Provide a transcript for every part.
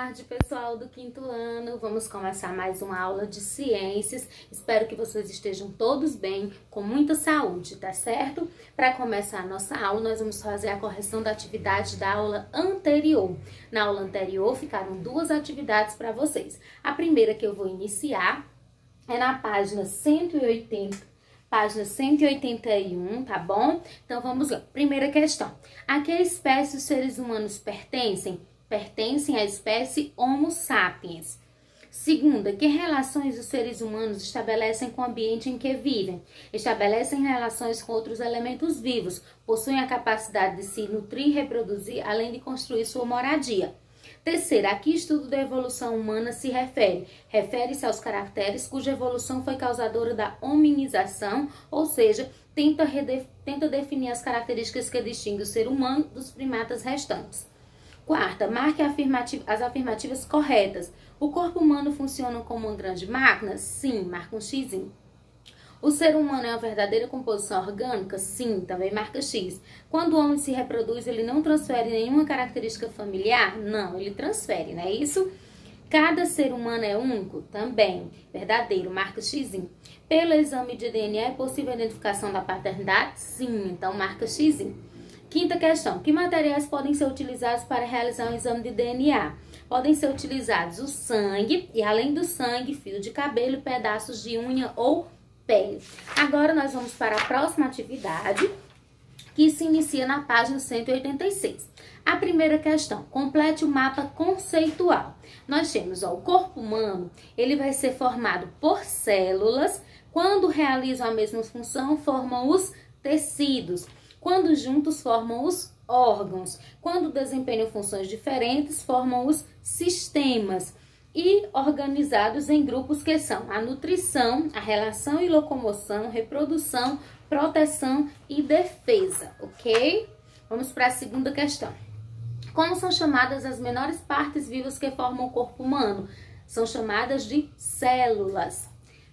tarde, pessoal do quinto ano. Vamos começar mais uma aula de ciências. Espero que vocês estejam todos bem, com muita saúde, tá certo? Para começar a nossa aula, nós vamos fazer a correção da atividade da aula anterior. Na aula anterior, ficaram duas atividades para vocês. A primeira que eu vou iniciar é na página 180. Página 181, tá bom? Então, vamos lá. Primeira questão. A que espécie os seres humanos pertencem? Pertencem à espécie Homo sapiens. Segunda, que relações os seres humanos estabelecem com o ambiente em que vivem? Estabelecem relações com outros elementos vivos, possuem a capacidade de se nutrir e reproduzir, além de construir sua moradia. Terceira, a que estudo da evolução humana se refere? Refere-se aos caracteres cuja evolução foi causadora da hominização, ou seja, tenta definir as características que distinguem o ser humano dos primatas restantes. Quarta, marque as afirmativas corretas. O corpo humano funciona como uma grande máquina? Sim, marca um X. O ser humano é uma verdadeira composição orgânica? Sim, também marca X. Quando o homem se reproduz, ele não transfere nenhuma característica familiar? Não, ele transfere, não é isso? Cada ser humano é único? Também, verdadeiro, marca X. Pelo exame de DNA é possível a identificação da paternidade? Sim, então marca X. Quinta questão, que materiais podem ser utilizados para realizar um exame de DNA? Podem ser utilizados o sangue e, além do sangue, fio de cabelo, pedaços de unha ou pele. Agora nós vamos para a próxima atividade, que se inicia na página 186. A primeira questão, complete o mapa conceitual. Nós temos o corpo humano, ele vai ser formado por células, quando realizam a mesma função, formam os tecidos. Quando juntos, formam os órgãos. Quando desempenham funções diferentes, formam os sistemas. E organizados em grupos que são a nutrição, a relação e locomoção, reprodução, proteção e defesa, ok? Vamos para a segunda questão. Como são chamadas as menores partes vivas que formam o corpo humano? São chamadas de células.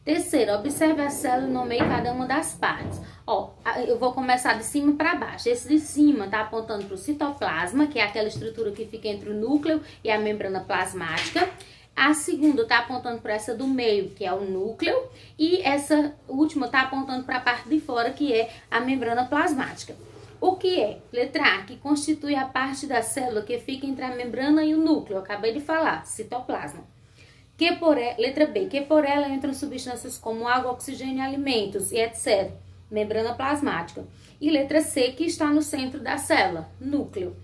Terceiro, observe a célula e nomeie cada uma das partes. Ó, eu vou começar de cima para baixo. Esse de cima tá apontando para o citoplasma, que é aquela estrutura que fica entre o núcleo e a membrana plasmática. A segunda tá apontando para essa do meio, que é o núcleo. E essa última tá apontando para a parte de fora, que é a membrana plasmática. O que é? Letra A, que constitui a parte da célula que fica entre a membrana e o núcleo. Eu acabei de falar, citoplasma. Letra B, que por ela entram substâncias como água, oxigênio, alimentos e etc. Membrana plasmática. E letra C, que está no centro da célula, núcleo.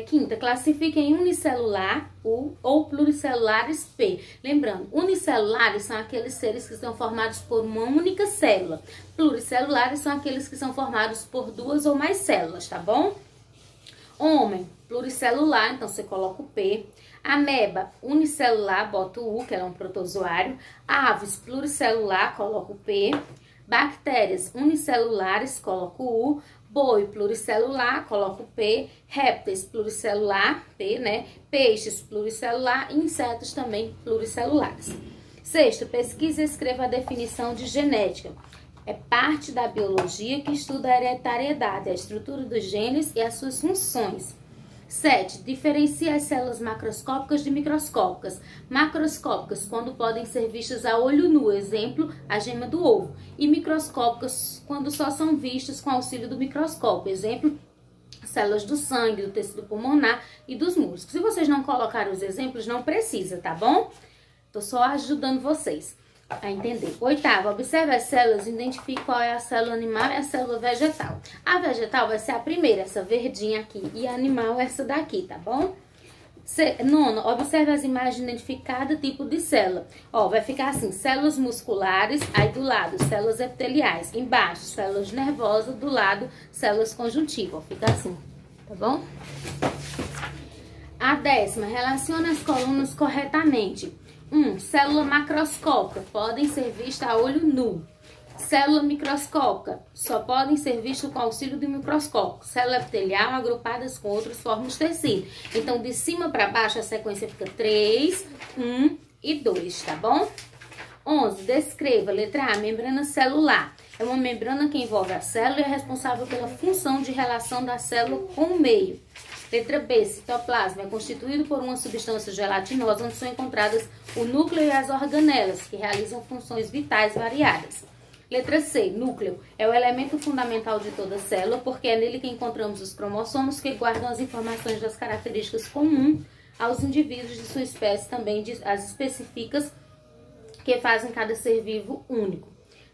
Quinta, classifica em unicelular U ou pluricelulares P. Lembrando, unicelulares são aqueles seres que são formados por uma única célula. Pluricelulares são aqueles que são formados por duas ou mais células, tá bom? Homem, pluricelular, então você coloca o P. Ameba, unicelular, bota o U, que ela é um protozoário. Aves, pluricelular, coloca o P. Bactérias unicelulares, coloca o U. Boi, pluricelular, coloca o P. Répteis, pluricelular, P, né? Peixes, pluricelular. E insetos também pluricelulares. Sexto, pesquisa e escreva a definição de genética. É parte da biologia que estuda a hereditariedade, a estrutura dos genes e as suas funções. 7. Diferencia as células macroscópicas de microscópicas. Macroscópicas, quando podem ser vistas a olho nu, exemplo, a gema do ovo. E microscópicas, quando só são vistas com auxílio do microscópio, exemplo, células do sangue, do tecido pulmonar e dos músculos. Se vocês não colocarem os exemplos, não precisa, tá bom? Tô só ajudando vocês a entender. Oitava, observe as células e identifique qual é a célula animal e a célula vegetal. A vegetal vai ser a primeira, essa verdinha aqui, e a animal essa daqui, tá bom? Nono, observe as imagens e identifique cada tipo de célula. Ó, vai ficar assim, células musculares, aí do lado, células epiteliais, embaixo, células nervosas, do lado, células conjuntivas, ó, fica assim, tá bom? A 10ª, relaciona as colunas corretamente. 1. Célula macroscópica, podem ser vistas a olho nu. Célula microscópica, só podem ser vistas com auxílio do microscópio. Célula epitelial, agrupadas com outros, formam os tecidos. Então, de cima para baixo, a sequência fica 3, 1 e 2, tá bom? 11. Descreva, letra A, membrana celular. É uma membrana que envolve a célula e é responsável pela função de relação da célula com o meio. Letra B, citoplasma é constituído por uma substância gelatinosa onde são encontradas o núcleo e as organelas, que realizam funções vitais variadas. Letra C, núcleo é o elemento fundamental de toda célula, porque é nele que encontramos os cromossomos que guardam as informações das características comuns aos indivíduos de sua espécie, também as específicas que fazem cada ser vivo único.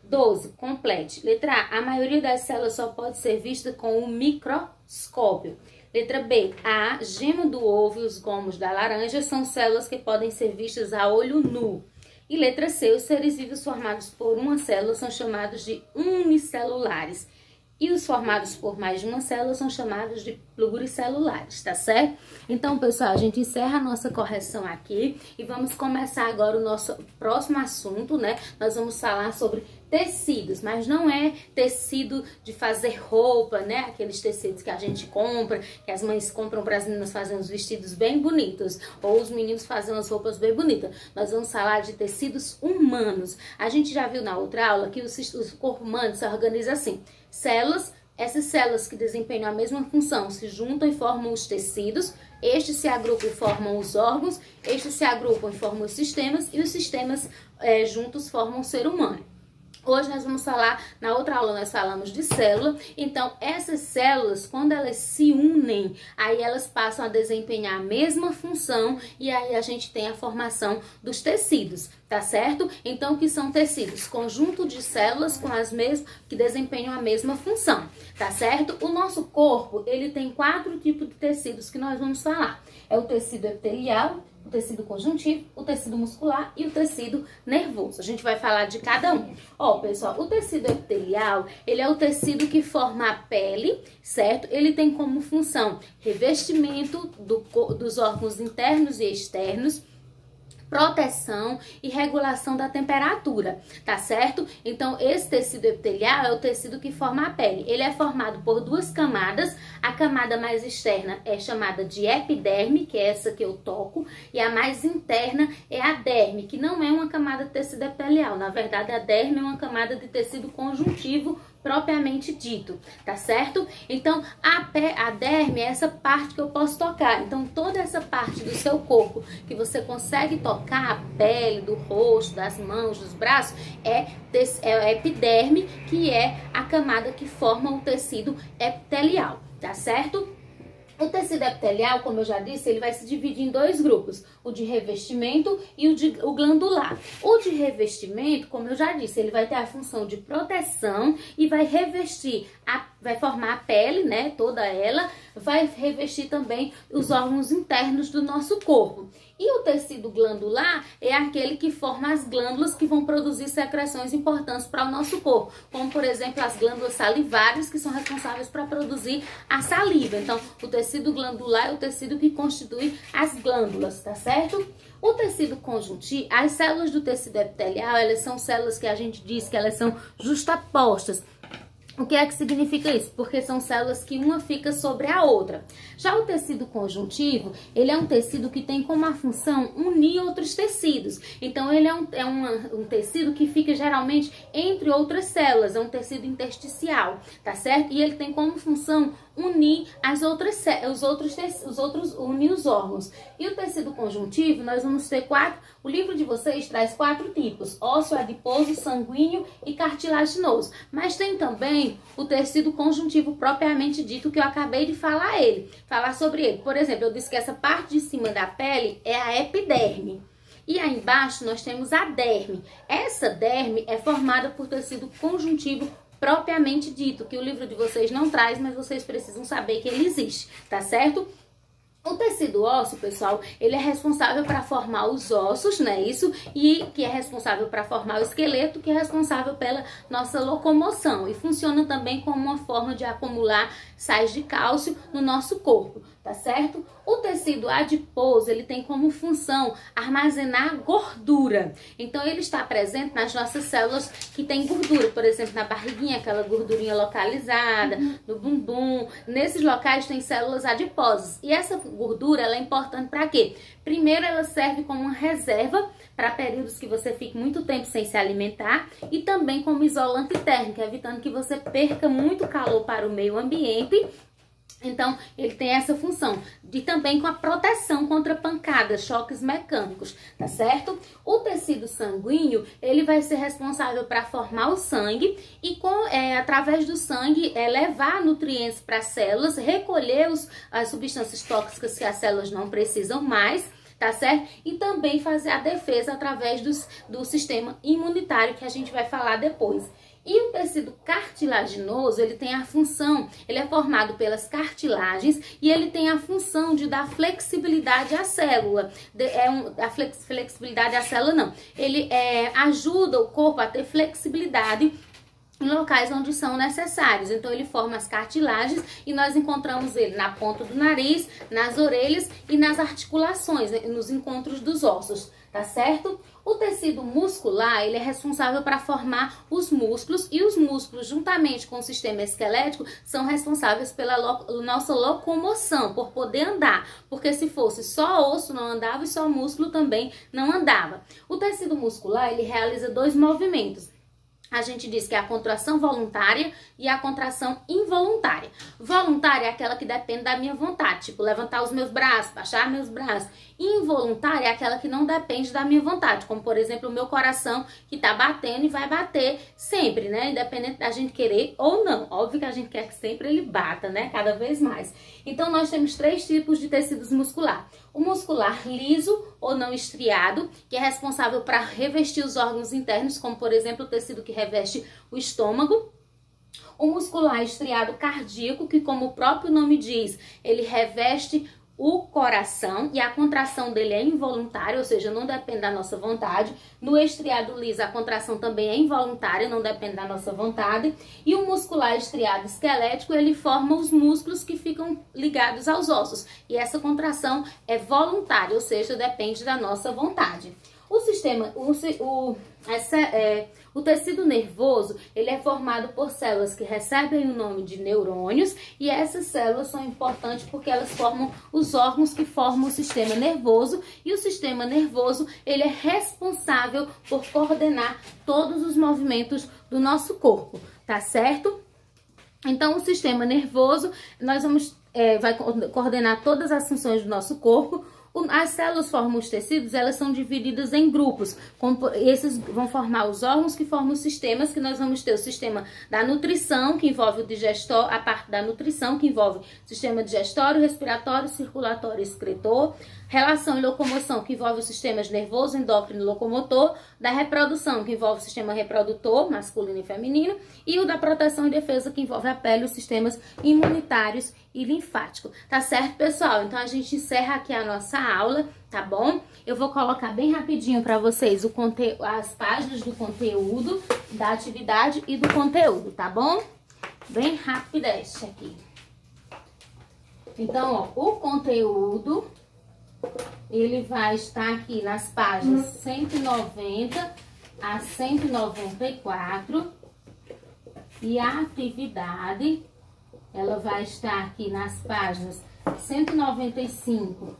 12. Complete. Letra A maioria das células só pode ser vista com o microscópio. Letra B. A gema do ovo e os gomos da laranja são células que podem ser vistas a olho nu. E letra C. Os seres vivos formados por uma célula são chamados de unicelulares. E os formados por mais de uma célula são chamados de pluricelulares, tá certo? Então, pessoal, a gente encerra a nossa correção aqui e vamos começar agora o nosso próximo assunto, né? Nós vamos falar sobre tecidos, mas não é tecido de fazer roupa, né? Aqueles tecidos que a gente compra, que as mães compram para as meninas fazerem uns vestidos bem bonitos, ou os meninos fazem umas roupas bem bonitas. Nós vamos falar de tecidos humanos. A gente já viu na outra aula que o corpo humano se organiza assim. Células, essas células que desempenham a mesma função se juntam e formam os tecidos, estes se agrupam e formam os órgãos, estes se agrupam e formam os sistemas, e os sistemas juntos formam o ser humano. Hoje nós vamos falar, na outra aula nós falamos de célula, então essas células, quando elas se unem, aí elas passam a desempenhar a mesma função e aí a gente tem a formação dos tecidos, tá certo? Então o que são tecidos? Conjunto de células com as mesmas, que desempenham a mesma função, tá certo? O nosso corpo, ele tem 4 tipos de tecidos que nós vamos falar. É o tecido epitelial, o tecido conjuntivo, o tecido muscular e o tecido nervoso. A gente vai falar de cada um. Ó, pessoal, o tecido epitelial, ele é o tecido que forma a pele, certo? Ele tem como função revestimento dos órgãos internos e externos, proteção e regulação da temperatura, tá certo? Então, esse tecido epitelial é o tecido que forma a pele. Ele é formado por 2 camadas. A camada mais externa é chamada de epiderme, que é essa que eu toco, e a mais interna é a derme, que não é uma camada de tecido epitelial. Na verdade, a derme é uma camada de tecido conjuntivo propriamente dito, tá certo? Então, a derme é essa parte que eu posso tocar. Então, toda essa parte do seu corpo que você consegue tocar, a pele, do rosto, das mãos, dos braços, é a epiderme, que é a camada que forma o tecido epitelial, tá certo? O tecido epitelial, como eu já disse, ele vai se dividir em 2 grupos, o de revestimento e o glandular. O de revestimento, como eu já disse, ele vai ter a função de proteção e vai revestir, vai formar a pele, né, toda ela, vai revestir também os órgãos internos do nosso corpo. E o tecido glandular é aquele que forma as glândulas que vão produzir secreções importantes para o nosso corpo, como por exemplo as glândulas salivares, que são responsáveis para produzir a saliva. Então, o tecido glandular é o tecido que constitui as glândulas, tá certo? O tecido conjuntivo, as células do tecido epitelial, elas são células que a gente diz que elas são justapostas. O que é que significa isso? Porque são células que uma fica sobre a outra. Já o tecido conjuntivo, ele é um tecido que tem como a função unir outros tecidos. Então, ele é um tecido que fica geralmente entre outras células, é um tecido intersticial, tá certo? E ele tem como função unir unir os órgãos. E o tecido conjuntivo, nós vamos ter 4, o livro de vocês traz 4 tipos: ósseo, adiposo, sanguíneo e cartilaginoso. Mas tem também o tecido conjuntivo propriamente dito, que eu acabei de falar sobre ele. Por exemplo, eu disse que essa parte de cima da pele é a epiderme. E aí embaixo nós temos a derme. Essa derme é formada por tecido conjuntivo propriamente dito, que o livro de vocês não traz, mas vocês precisam saber que ele existe, tá certo? O tecido ósseo, pessoal, ele é responsável para formar os ossos, né? Isso, e que é responsável para formar o esqueleto, que é responsável pela nossa locomoção. E funciona também como uma forma de acumular sais de cálcio no nosso corpo, tá certo? O tecido adiposo, ele tem como função armazenar gordura. Então, ele está presente nas nossas células que tem gordura. Por exemplo, na barriguinha, aquela gordurinha localizada, no bumbum. Nesses locais tem células adiposas. E essa gordura, ela é importante para quê? Primeiro, ela serve como uma reserva para períodos que você fique muito tempo sem se alimentar e também como isolante térmico, evitando que você perca muito calor para o meio ambiente Então, ele tem essa função de também com a proteção contra pancadas, choques mecânicos, tá certo? O tecido sanguíneo, ele vai ser responsável para formar o sangue e através do sangue levar nutrientes para as células, recolher as substâncias tóxicas que as células não precisam mais, tá certo? E também fazer a defesa através do sistema imunitário, que a gente vai falar depois. E o tecido cartilaginoso, ele tem a função, ele é formado pelas cartilagens e ele tem a função de dar flexibilidade à célula. Flexibilidade à célula não, ele ajuda o corpo a ter flexibilidade em locais onde são necessários. Então ele forma as cartilagens e nós encontramos ele na ponta do nariz, nas orelhas e nas articulações, nos encontros dos ossos, tá certo? O tecido muscular, ele é responsável para formar os músculos e os músculos, juntamente com o sistema esquelético, são responsáveis pela nossa locomoção, por poder andar, porque se fosse só osso não andava e só músculo também não andava. O tecido muscular, ele realiza 2 movimentos. A gente diz que é a contração voluntária e a contração involuntária. Voluntária é aquela que depende da minha vontade, tipo levantar os meus braços, baixar meus braços. Involuntária é aquela que não depende da minha vontade, como por exemplo o meu coração que tá batendo e vai bater sempre, né? Independente da gente querer ou não. Óbvio que a gente quer que sempre ele bata, né? Cada vez mais. Então nós temos 3 tipos de tecidos muscular. O muscular liso ou não estriado, que é responsável para revestir os órgãos internos, como por exemplo o tecido que reveste o estômago. O muscular estriado cardíaco, que como o próprio nome diz, ele reveste o coração e a contração dele é involuntária, ou seja, não depende da nossa vontade. No estriado liso, a contração também é involuntária, não depende da nossa vontade. E o muscular estriado esquelético, ele forma os músculos que ficam ligados aos ossos. E essa contração é voluntária, ou seja, depende da nossa vontade. O tecido nervoso, ele é formado por células que recebem o nome de neurônios e essas células são importantes porque elas formam os órgãos que formam o sistema nervoso e o sistema nervoso, ele é responsável por coordenar todos os movimentos do nosso corpo, tá certo? Então, o sistema nervoso, vai coordenar todas as funções do nosso corpo. As células formam os tecidos, elas são divididas em grupos. Esses vão formar os órgãos que formam os sistemas, que nós vamos ter o sistema da nutrição, que envolve o digestório, a parte da nutrição, que envolve o sistema digestório, respiratório, circulatório e excretor. Relação e locomoção, que envolve os sistemas nervoso, endócrino e locomotor. Da reprodução, que envolve o sistema reprodutor, masculino e feminino. E o da proteção e defesa, que envolve a pele, os sistemas imunitários e linfático. Tá certo, pessoal? Então, a gente encerra aqui a nossa aula, tá bom? Eu vou colocar bem rapidinho para vocês as páginas do conteúdo, da atividade e do conteúdo, tá bom? Bem rapidez aqui. Então, ó, o conteúdo, ele vai estar aqui nas páginas 190 a 194 e a atividade, ela vai estar aqui nas páginas 195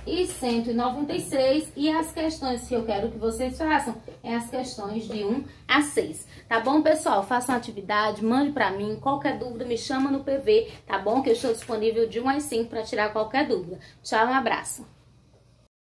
e 196 e as questões que eu quero que vocês façam é as questões de 1 a 6, tá bom, pessoal? Façam a atividade, mande pra mim, qualquer dúvida me chama no PV, tá bom? Que eu estou disponível de 1 às 5 para tirar qualquer dúvida. Tchau, um abraço.